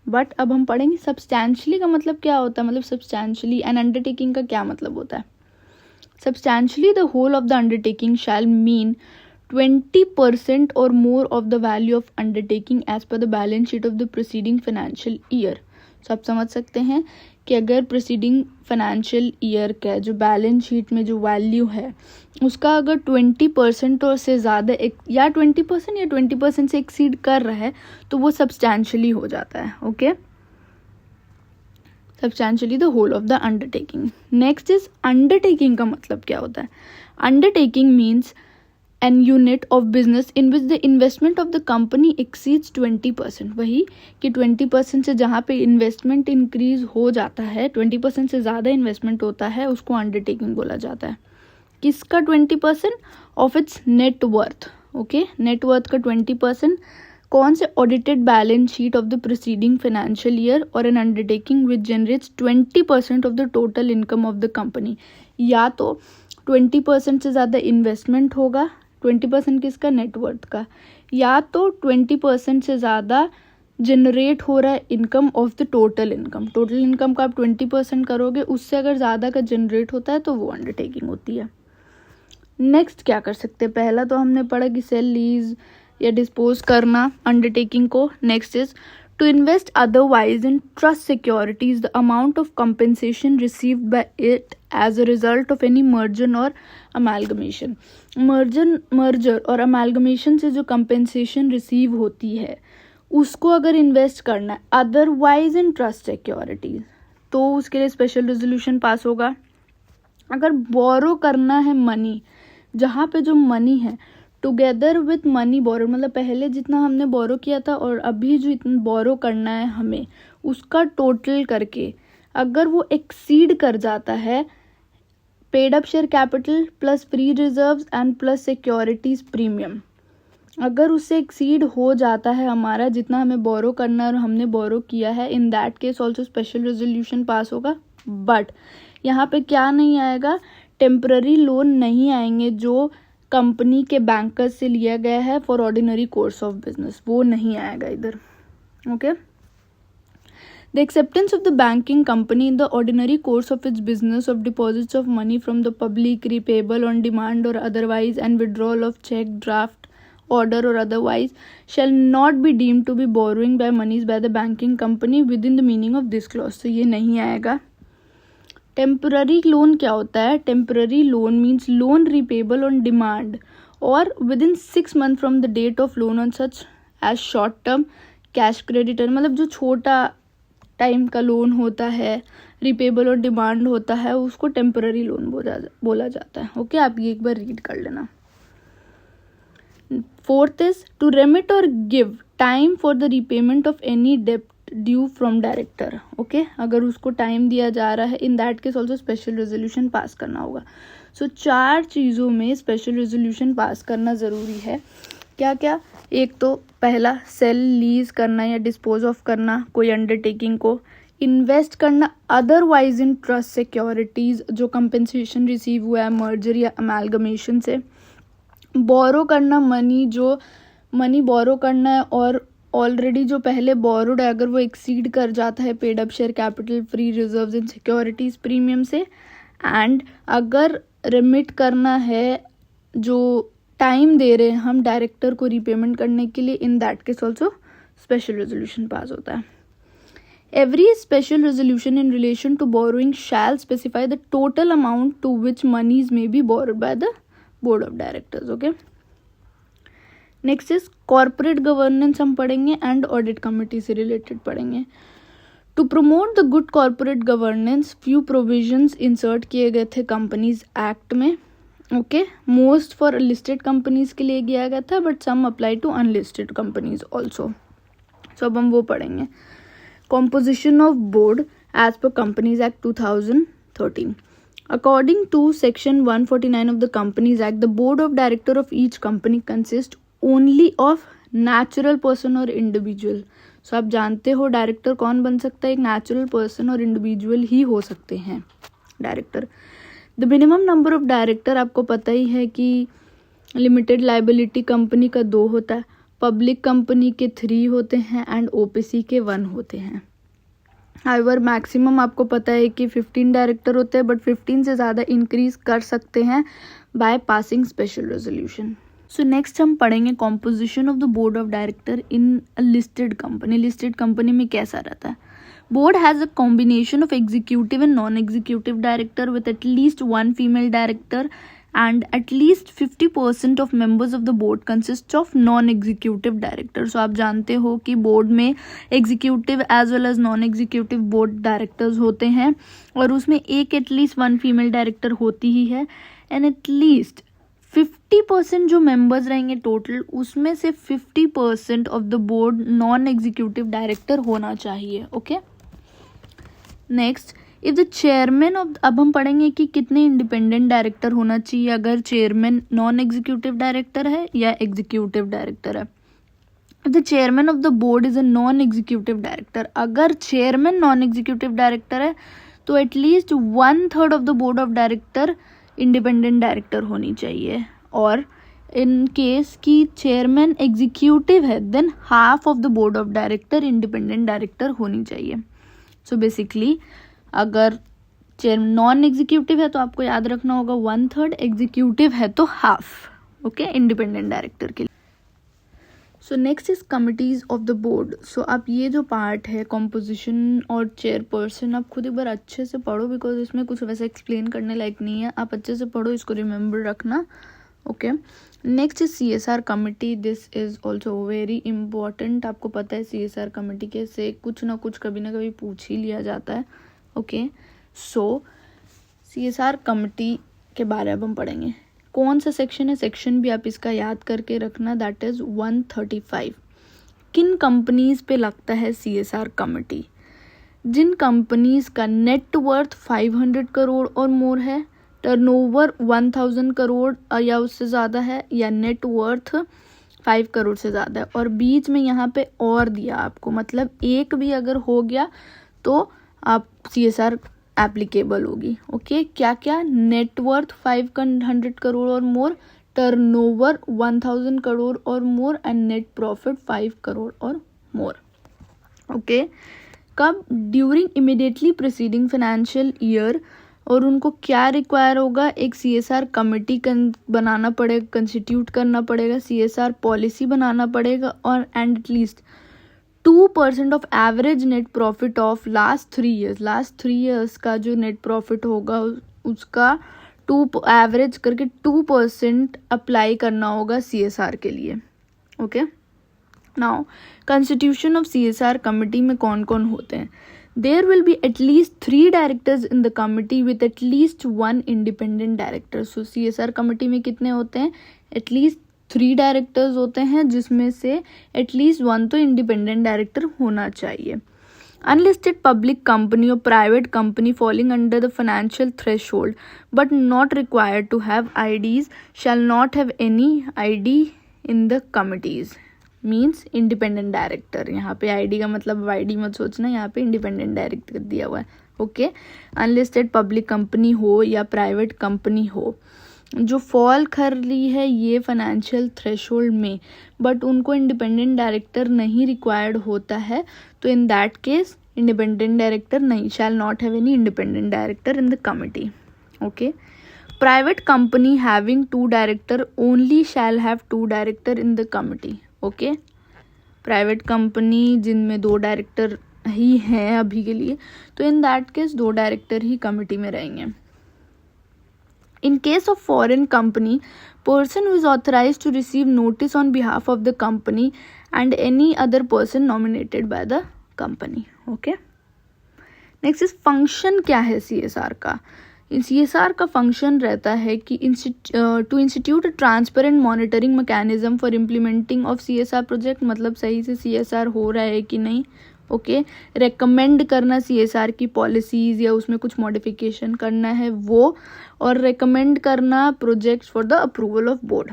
[SPEAKER 1] बट अब हम पढ़ेंगे सब्सटैंशियली का मतलब क्या होता है. मतलब सब्सटैंशियली एंड अंडरटेकिंग का क्या मतलब होता है. Substantially the whole of the undertaking shall mean 20% or more of the value of undertaking as per the balance sheet of the preceding financial year. So आप समझ सकते हैं कि अगर preceding financial year का जो बैलेंस शीट में जो वैल्यू है उसका अगर 20% और से ज़्यादा या 20% या 20% से एक्सीड कर रहा है तो वो सब्सटैंशियली हो जाता है. Okay. Substantially the whole of the undertaking. Next is undertaking का मतलब क्या होता है. Undertaking means an unit of business in which the investment of the company exceeds 20%. वही कि 20% से जहाँ पे इन्वेस्टमेंट इंक्रीज हो जाता है, 20% से ज़्यादा इन्वेस्टमेंट होता है, उसको अंडरटेकिंग बोला जाता है. किसका 20%? Of its net worth. Okay. Net worth का 20% कौन से audited balance sheet of the preceding financial year और an undertaking which generates 20% of the total income of the company. या तो 20% से ज़्यादा इन्वेस्टमेंट होगा, 20% किसका, नेटवर्थ का, या तो 20% से ज़्यादा जनरेट हो रहा है income of the total income. Total income का आप 20% करोगे, उससे अगर ज़्यादा का जनरेट होता है तो वो अंडरटेकिंग होती है. नेक्स्ट क्या कर सकते हैं. पहला तो हमने पढ़ा कि सेल, लीज या डिस्पोज करना अंडरटेकिंग को. Next is to invest otherwise in trust securities the amount of compensation received by it as a result of any merger or amalgamation. merger और amalgamation से जो compensation receive होती है उसको अगर इन्वेस्ट करना है अदरवाइज इन ट्रस्ट सिक्योरिटीज तो उसके लिए स्पेशल रेजोल्यूशन पास होगा. अगर बोरो करना है मनी, जहाँ पे जो मनी है टुगेदर विथ मनी बोरो, मतलब पहले जितना हमने बोरो किया था और अभी जो इतना बोरो करना है हमें उसका टोटल करके अगर वो एक्सीड कर जाता है paid up share capital plus free reserves and plus securities premium, अगर उससे एक्सीड हो जाता है हमारा जितना हमें बोरो करना है और हमने बोरो किया है, in that case also special resolution पास होगा. बट यहाँ पे क्या नहीं आएगा, टेम्पररी लोन नहीं आएंगे जो कंपनी के बैंकर्स से लिया गया है for ordinary course of business, वो नहीं आएगा इधर. Okay. The acceptance of the banking company in the ordinary course of its business of deposits of money from the public, repayable on demand or otherwise, and withdrawal of check, draft, order or otherwise shall not be deemed to be borrowing by monies by the banking company within the meaning of this clause. तो ये नहीं आएगा. Temporary loan क्या होता है. Temporary loan means loan repayable on demand और within 6 months from the date of loan on such as short term cash creditor. मतलब जो छोटा टाइम का लोन होता है, रिपेबल और डिमांड होता है, उसको टेम्पररी लोन बोला जाता है. ओके. आप ये एक बार रीड कर लेना. फोर्थ इज टू रेमिट और give time for the repayment of any डेप्ट ड्यू फ्रॉम डायरेक्टर. ओके. अगर उसको टाइम दिया जा रहा है in that case also special resolution pass करना होगा. सो 4 चीज़ों में स्पेशल रेजोल्यूशन पास करना ज़रूरी है. क्या क्या. एक तो पहला सेल, लीज करना या डिस्पोज ऑफ करना कोई अंडरटेकिंग को, इन्वेस्ट करना अदरवाइज इन ट्रस्ट सिक्योरिटीज जो कंपेंसेशन रिसीव हुआ है मर्जर या अमेलगमेशन से, बोरो करना मनी बोरो करना है और ऑलरेडी जो पहले बोरोड है अगर वो एक्सीड कर जाता है paid up share capital free reserves in securities premium से, एंड अगर रिमिट करना है जो टाइम दे रहे हैं हम डायरेक्टर को रीपेमेंट करने के लिए, इन that case also special resolution पास होता है. Every special resolution in relation to borrowing shall specify the total amount to which monies may be borrowed by the board of directors. Okay. Next is corporate governance हम पढ़ेंगे and audit committee से related पढ़ेंगे. To promote the good corporate governance, few provisions insert किए गए थे Companies Act में. Okay. Most for listed companies के लिए किया गया था, but some apply to unlisted companies also. So अब हम वो पढ़ेंगे. Composition of board as per Companies Act 2013. According to section 149 of the Companies Act, the board of director of each company consists only of natural person और individual. So आप जानते हो director कौन बन सकता है, एक नेचुरल पर्सन और इंडिविजुअल ही हो सकते हैं director. The minimum number of director आपको पता ही है कि लिमिटेड लाइबिलिटी कंपनी का 2 होता है, पब्लिक कंपनी के 3 होते हैं एंड ओपीसी के 1 होते हैं. हाउएवर मैक्सिमम आपको पता है कि 15 डायरेक्टर होते हैं, बट 15 से ज़्यादा इंक्रीज कर सकते हैं by passing special resolution. So next हम पढ़ेंगे composition of the board of director in a listed company. Listed company में कैसा रहता है? Board has a combination of executive and non executive director with at least 1 female director, and at least 50% of members of the board consists of non-executive directors. So आप जानते हो कि board में executive as well as non executive board directors होते हैं और उसमें एक एटलीस्ट 1 फीमेल डायरेक्टर होती ही है, एंड एटलीस्ट 50% जो मेंबर्स रहेंगे टोटल, उसमें से 50% of the board non executive director होना चाहिए. Okay. Next, if the chairman of, अब हम पढ़ेंगे कि कितने इंडिपेंडेंट डायरेक्टर होना चाहिए अगर चेयरमैन नॉन एग्जीक्यूटिव डायरेक्टर है या एग्जीक्यूटिव डायरेक्टर है. If the chairman of the board is a non executive director, अगर चेयरमैन नॉन एग्जीक्यूटिव डायरेक्टर है तो at least 1/3 of the board of director independent director होनी चाहिए, और इन केस कि चेयरमैन एग्जीक्यूटिव है than half of the board of director independent director होनी चाहिए. सो बेसिकली अगर चेयर नॉन एग्जीक्यूटिव है तो आपको याद रखना होगा 1/3, एग्जीक्यूटिव है तो हाफ. ओके, इंडिपेंडेंट डायरेक्टर के लिए. So next is committees of the board. So आप ये जो पार्ट है कॉम्पोजिशन और चेयरपर्सन, आप खुद एक बार अच्छे से पढ़ो बिकॉज इसमें कुछ वैसे एक्सप्लेन करने लायक नहीं है. आप अच्छे से पढ़ो, इसको रिमेंबर रखना. Okay. Next is CSR committee. This is also very important. आपको पता है CSR कमिटी के से कुछ ना कुछ कभी ना कभी पूछ ही लिया जाता है. ओके. सो CSR कमिटी के बारे में हम पढ़ेंगे. कौन सा सेक्शन है, सेक्शन भी आप इसका याद करके रखना, दैट इज 135. किन कंपनीज पे लगता है CSR कमिटी? जिन कंपनीज का नेट वर्थ 500 करोड़ और मोर है, टर्नओवर 1000 करोड़ या उससे ज़्यादा है, या नेट वर्थ 5 करोड़ से ज़्यादा है, और बीच में यहाँ पे और दिया आपको, मतलब एक भी अगर हो गया तो आप CSR एप्लीकेबल होगी. ओके. क्या क्या? नेटवर्थ 500 करोड़ और मोर, टर्नओवर 1000 करोड़ और मोर, एंड नेट प्रॉफिट 5 करोड़ और मोर. ओके. कब? During immediately preceding financial year. और उनको क्या रिक्वायर होगा? एक CSR कमिटी बनाना पड़ेगा, कंस्टिट्यूट करना पड़ेगा, CSR पॉलिसी बनाना पड़ेगा, और and at least 2% of average net profit of last 3 years. Last 3 years का जो नेट प्रॉफिट होगा उसका एवरेज करके 2% अप्लाई करना होगा CSR के लिए. Okay. Now constitution of CSR committee में कौन कौन होते हैं? There will be at least 3 directors in the committee with at least 1 independent director. So CSR committee में कितने होते हैं? एटलीस्ट 3 डायरेक्टर्स होते हैं, जिसमें से एटलीस्ट 1 तो इंडिपेंडेंट डायरेक्टर होना चाहिए. अनलिस्टेड पब्लिक कंपनी और private company falling under the financial threshold but not required to have IDs shall not have any ID in the committees. Means independent director. यहाँ पे आईडी का मतलब वाईडी मत सोचना, यहाँ पे इंडिपेंडेंट डायरेक्टर दिया हुआ है. ओके, अनलिस्टेड पब्लिक कंपनी हो या प्राइवेट कंपनी हो जो फॉल कर रही है ये फाइनेंशियल थ्रेशोल्ड में, बट उनको इंडिपेंडेंट डायरेक्टर नहीं रिक्वायर्ड होता है, तो in that case independent director नहीं, shall not have any independent director in the committee. Okay, private company having 2 director only shall have 2 director in the committee. Okay, private company जिनमें 2 director ही हैं अभी के लिए, तो इन दैट केस 2 डायरेक्टर ही committee में रहेंगे. In case of foreign company, person who is authorized to receive notice on behalf of the company and any other person nominated by the company. Okay. Next is function क्या है CSR का. CSR का function रहता है कि to institute a transparent monitoring mechanism for implementing of CSR project, मतलब सही से CSR हो रहा है कि नहीं. ओके, रेकमेंड करना CSR की पॉलिसीज़ या उसमें कुछ मॉडिफिकेशन करना है वो, और रेकमेंड करना projects for the approval of board.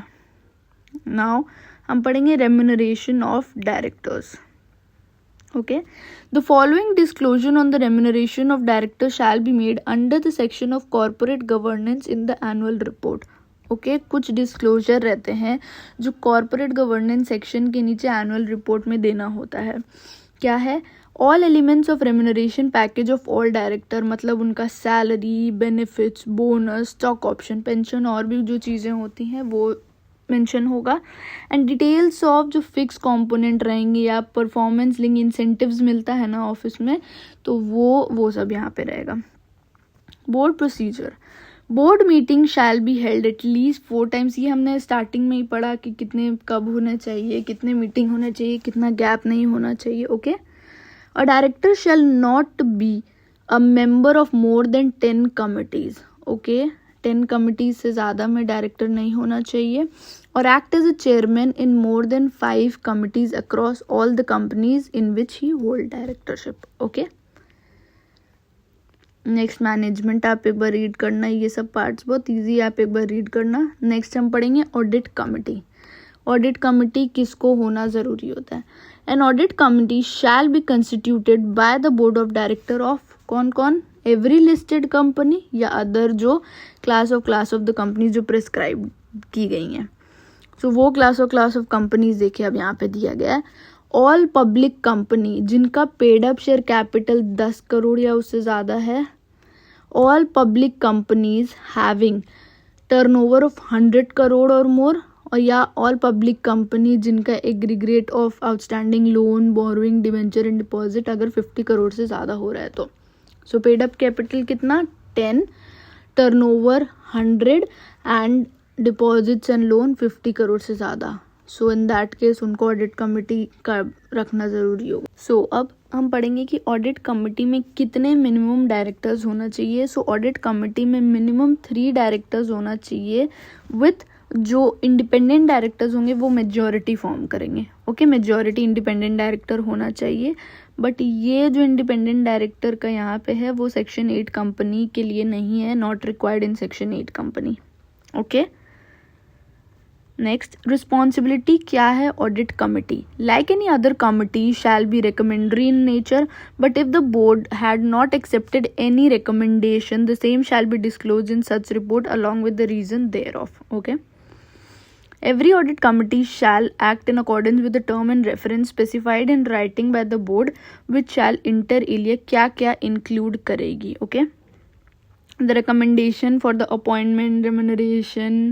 [SPEAKER 1] Now हम पढ़ेंगे remuneration of directors. Okay, the following disclosure on the remuneration of director shall be made under the section of corporate governance in the annual report. Okay, कुछ disclosure रहते हैं जो corporate governance section के नीचे annual report में देना होता है. क्या है? All elements of remuneration package of all director, मतलब उनका salary, benefits, bonus, stock option, pension और भी जो चीज़ें होती हैं वो मेंशन होगा. एंड डिटेल्स ऑफ जो फिक्स कंपोनेंट रहेंगे या परफॉर्मेंस लिंक इंसेंटिव्स मिलता है ना ऑफिस में, तो वो सब यहाँ पे रहेगा. Board procedure. Board meeting shall be held at least 4 times. ये हमने स्टार्टिंग में ही पढ़ा कि कितने कब होने चाहिए, कितने मीटिंग होने चाहिए, कितना गैप नहीं होना चाहिए. Okay, a director shall not be a member of more than 10 committees. Okay, 10 committees से ज़्यादा में डायरेक्टर नहीं होना चाहिए. और act as a chairman in more than 5 committees across all the companies in which he hold directorship. Okay, next management आप एक बार read करना, ये सब पार्ट्स बहुत इजी, आप एक बार रीड करना. नेक्स्ट हम पढ़ेंगे ऑडिट कमिटी. ऑडिट कमिटी किसको होना ज़रूरी होता है? An audit committee shall B constituted by the board of director of कौन कौन? एवरी लिस्टेड कंपनी या अदर जो क्लास ऑफ द कंपनी जो प्रिस्क्राइब की गई हैं. सो वो क्लास ऑफ कंपनीज देखिए अब यहाँ पे दिया गया है. ऑल पब्लिक कंपनी जिनका paid up share capital 10 crore या उससे ज़्यादा है. All public companies having turnover of 100 crore और मोर, और या ऑल पब्लिक कंपनी जिनका aggregate of outstanding loan, borrowing, debenture and deposit अगर 50 करोड़ से ज़्यादा हो रहा है तो. सो पेड अप कैपिटल कितना? 10, turnover 100 and deposits and loan 50 crore से ज़्यादा. सो इन दैट केस उनको ऑडिट कमिटी का रखना ज़रूरी होगा. सो अब हम पढ़ेंगे कि ऑडिट कमिटी में कितने मिनिमम डायरेक्टर्स होना चाहिए. सो ऑडिट कमिटी में मिनिमम 3 डायरेक्टर्स होना चाहिए, विथ जो इंडिपेंडेंट डायरेक्टर्स होंगे वो मेजॉरिटी फॉर्म करेंगे. ओके, मेजॉरिटी इंडिपेंडेंट डायरेक्टर होना चाहिए. बट ये जो इंडिपेंडेंट डायरेक्टर का यहाँ पे है वो सेक्शन 8 कंपनी के लिए नहीं है, not required in section 8 company. Okay, next responsibility क्या है audit committee? Like any other committee shall be recommendatory in nature, but if the board had not accepted any recommendation the same shall be disclose in such report along with the reason thereof. Okay, every audit committee shall act in accordance with the term and reference specified in writing by the board, which shall inter alia क्या क्या include करेगी. Okay, the recommendation for the appointment, remuneration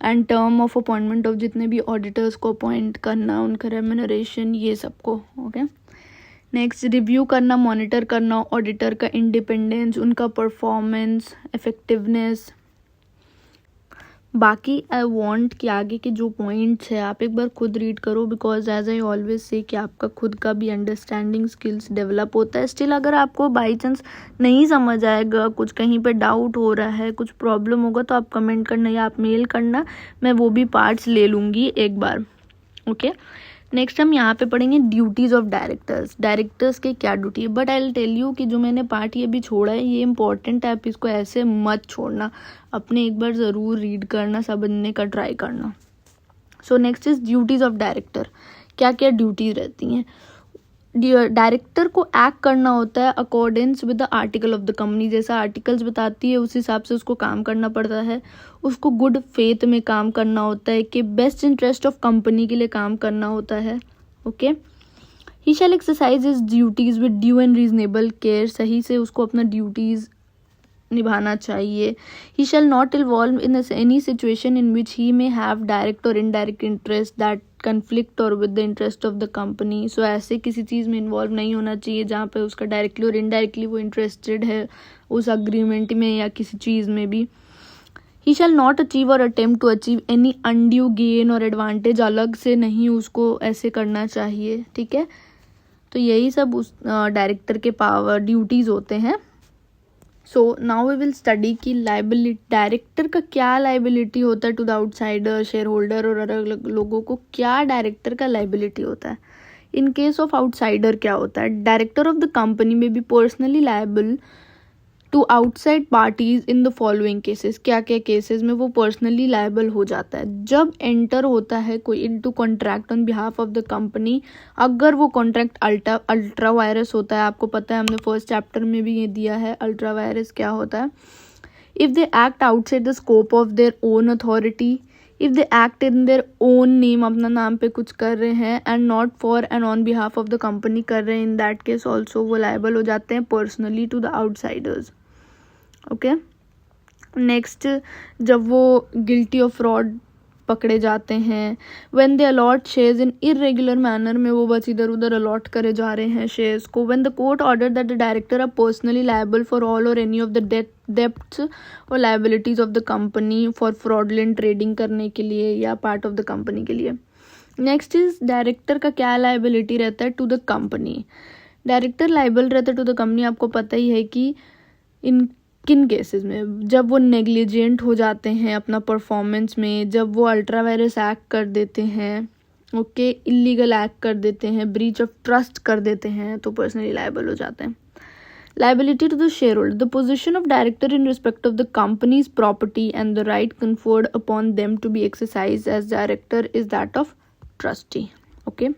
[SPEAKER 1] and term of appointment of जितने भी auditors को appoint करना, उनका remuneration, ये सबको. ओके, नेक्स्ट रिव्यू करना, मॉनिटर करना ऑडिटर का इंडिपेंडेंस, उनका परफॉर्मेंस, इफेक्टिवनेस. बाकी आई वांट कि आगे के जो पॉइंट्स है आप एक बार खुद रीड करो, because as I always say कि आपका खुद का भी अंडरस्टैंडिंग स्किल्स डेवलप होता है. स्टिल अगर आपको बाई चांस नहीं समझ आएगा, कुछ कहीं पे डाउट हो रहा है, कुछ प्रॉब्लम होगा, तो आप कमेंट करना या आप मेल करना, मैं वो भी पार्ट्स ले लूँगी एक बार. ओके, नेक्स्ट हम यहाँ पे पढ़ेंगे ड्यूटीज़ ऑफ डायरेक्टर्स. डायरेक्टर्स के क्या ड्यूटी है, but I will tell you कि जो मैंने पार्ट ये भी छोड़ा है ये इंपॉर्टेंट है, आप इसको ऐसे मत छोड़ना, अपने एक बार ज़रूर रीड करना, समझने का ट्राई करना. सो next is duties of director. क्या क्या ड्यूटीज रहती हैं. डायरेक्टर को एक्ट करना होता है accordance with the article of the company. जैसा आर्टिकल्स बताती है उस हिसाब से उसको काम करना पड़ता है. उसको गुड फेथ में काम करना होता है कि बेस्ट इंटरेस्ट ऑफ कंपनी के लिए काम करना होता है. Okay. He shall exercise his duties with due and reasonable care. सही से उसको अपना ड्यूटीज निभाना चाहिए. He shall not involve in any situation in which he may have direct और इनडायरेक्ट इंटरेस्ट दैट कन्फ्लिक्ट और with the interest of the company. So ऐसे किसी चीज़ में इन्वॉल्व नहीं होना चाहिए जहाँ पे उसका डायरेक्टली और इनडायरेक्टली वो इंटरेस्टेड है उस अग्रीमेंट में या किसी चीज़ में भी. He shall not achieve or attempt to achieve any undue gain or advantage. अलग से नहीं उसको ऐसे करना चाहिए. ठीक है. तो यही सब उस डायरेक्टर के पावर ड्यूटीज़ होते हैं. So now we will study कि लाइबिलिटी डायरेक्टर का क्या लाइबिलिटी होता है to the outsider, shareholder और अलग अलग लोगों को क्या डायरेक्टर का लाइबिलिटी होता है. इन केस ऑफ आउटसाइडर क्या होता है. डायरेक्टर ऑफ द कंपनी में be personally liable to outside parties in the following cases. क्या क्या केसेस में वो पर्सनली लाइबल हो जाता है. जब एंटर होता है कोई into contract on behalf of the company, अगर वो कॉन्ट्रैक्ट अल्ट्रा वायरस होता है. आपको पता है हमने फर्स्ट चैप्टर में भी ये दिया है अल्ट्रा वायरस क्या होता है. If they act outside the scope of their own authority, if they act in their own name, अपना नाम पे कुछ कर रहे हैं and not for and on behalf of the company कर रहे हैं, इन दैट केस ऑल्सो वो लाइबल हो जाते हैं personally to the outsiders. Okay. Next, जब वो गिल्टी ऑफ फ्रॉड पकड़े जाते हैं. When they allot shares in irregular manner में वो बस इधर उधर अलॉट करे जा रहे हैं शेयर्स को. When the court order that the director are personally liable for all or any of the debts or liabilities of the company for fraudulent trading करने के लिए या पार्ट ऑफ द कंपनी के लिए. नेक्स्ट इज डायरेक्टर का क्या liability रहता है to the company. Director liable रहता है टू द कंपनी. आपको पता ही है कि इन किन केसेस में, जब वो नेग्लिजेंट हो जाते हैं अपना परफॉर्मेंस में, जब वो अल्ट्रा वायरस एक्ट कर देते हैं, ओके, इलीगल एक्ट कर देते हैं, ब्रीच ऑफ ट्रस्ट कर देते हैं, तो पर्सनली लायबल हो जाते हैं. Liability to the shareholder. The position of director in respect of the company's property and the right conferred upon them to be exercise as director is that of trustee. Okay.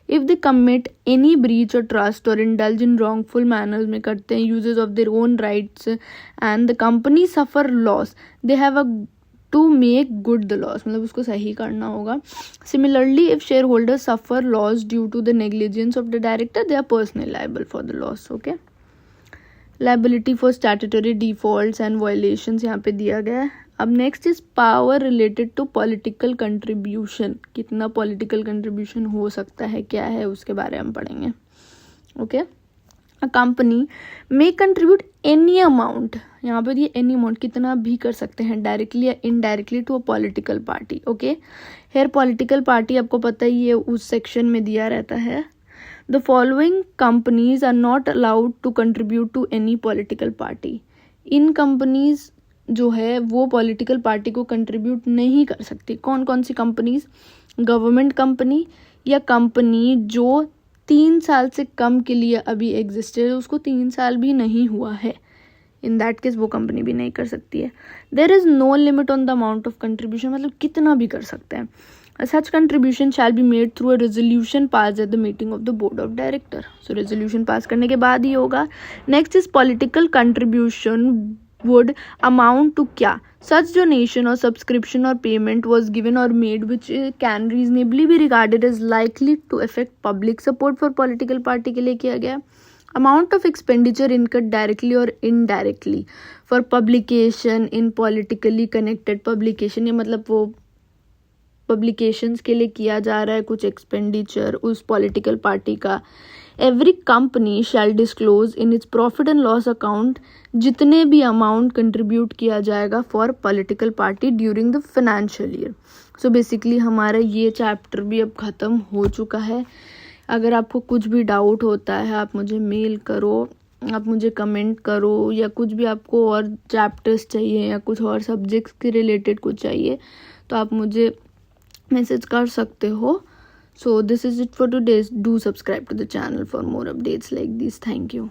[SPEAKER 1] If they commit any breach or trust or indulge in wrongful manners में करते हैं uses of their own rights and the company suffer loss, they have to make good the loss. मतलब उसको सही करना होगा. Similarly, if shareholders suffer loss due to the negligence of the director, they are personally liable for the loss. Okay. Liability for statutory defaults and violations यहाँ पे दिया गया है. अब next is power related to political contribution. कितना political contribution हो सकता है, क्या है, उसके बारे में हम पढ़ेंगे. Okay. A company may contribute any amount. यहाँ पे ये एनी अमाउंट कितना भी कर सकते हैं डायरेक्टली या indirectly to a political party. Okay. Here political party आपको पता ही है उस सेक्शन में दिया रहता है. The following companies are not allowed to contribute to any political party. इन कंपनीज जो है वो पॉलिटिकल पार्टी को कंट्रीब्यूट नहीं कर सकती. कौन कौन सी कंपनीज. गवर्नमेंट कंपनी या कंपनी जो 3 साल से कम के लिए अभी एग्जिस्टेड, उसको 3 साल भी नहीं हुआ है, इन दैट केस वो कंपनी भी नहीं कर सकती है. There is no limit on the amount of contribution. मतलब कितना भी कर सकते हैं. Such contribution shall be made through a resolution pass at the meeting of the board of director. So resolution pass करने के बाद ही होगा. Next is political contribution would amount to क्या. Such donation or subscription or payment was given or made which can reasonably be regarded as likely to affect public support for political party के लिए किया गया. Amount of expenditure incurred directly or indirectly for publication in politically connected publication. ये मतलब वो publications के लिए किया जा रहा है कुछ expenditure उस political party का. Every company shall disclose in its profit and loss account जितने भी अमाउंट कंट्रीब्यूट किया जाएगा for political party during the financial year. So basically हमारा ये चैप्टर भी अब ख़त्म हो चुका है. अगर आपको कुछ भी डाउट होता है आप मुझे मेल करो, आप मुझे कमेंट करो, या कुछ भी आपको और चैप्टर्स चाहिए या कुछ और सब्जेक्ट्स के रिलेटेड कुछ चाहिए तो आप मुझे मैसेज कर सकते हो. So this is it for today. Do subscribe to the channel for more updates like these. Thank you.